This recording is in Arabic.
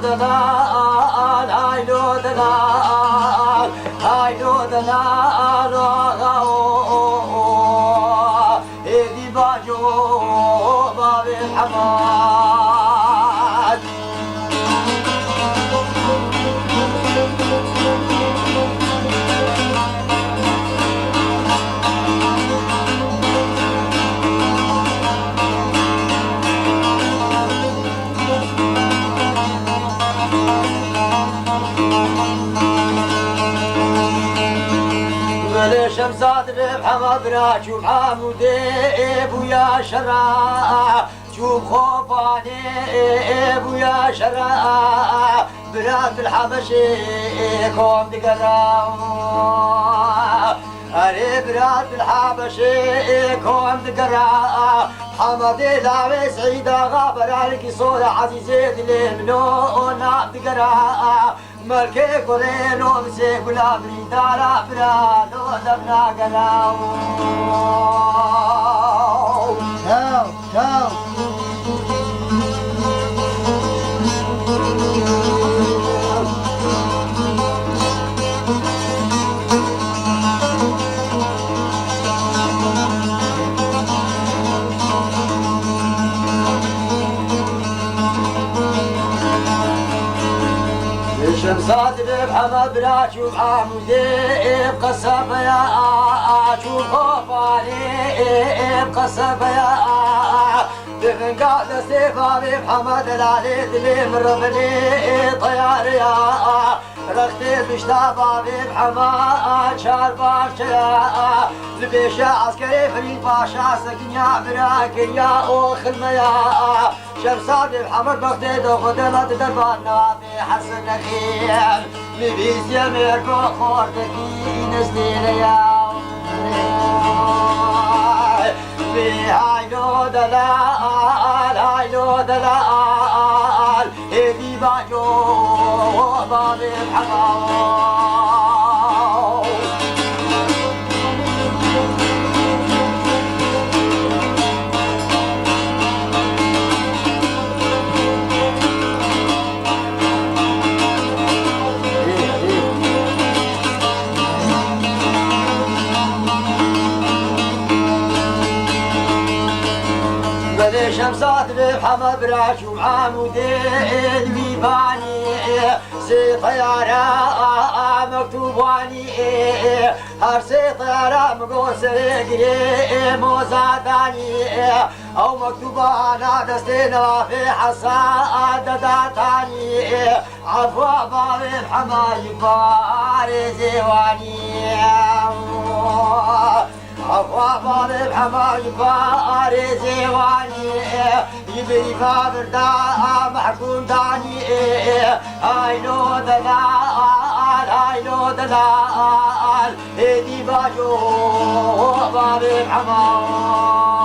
دلال هايلو دلال هايلو دلال هدي باجو باب الحماد شمسات بحمد راجو محمودي بويا شرا شوف خوفاني بويا شرا برات الحبشي كوم دقراو أري برات الحبشي كوم دقراو حمدي لاوي سعيدة غابر عليك صورة عزيزي دلي منو ناب دقراو ملكي كورينو مسي كلا بريدارا برانو دبنا قلاو تاو تاو شمسات بحمد براش ومحمودي بقصب يا شوف خوفاني بقصب يا دفن قاعد استيفا بحمد العلي دلي من ربني طيار يا رختي بشتابا بحمد شار باشا لبيشا عسكري فريد باشا سكنيا براكيا وخدميا شمسات بحمد بختي دوخدمت دربانا في حسن خير لبيس يميركو خورتكي نسلي لياو في هايلو دلال هايلو دلال هدي باجو باب الحماو شمسات بحمد براش ومحمودي البيباني سي طيارة مكتوباني هر سي طيارة مقوس رقري موزاداني او مكتوبة انا دستينا في حصاد داتاني عفوا باب الحماي بارزي واني عفوا باب الحماي بارزي واني يبري فابر دا محكوم داني هايلو دلال هايلو دلال هدي باجو باب الحماي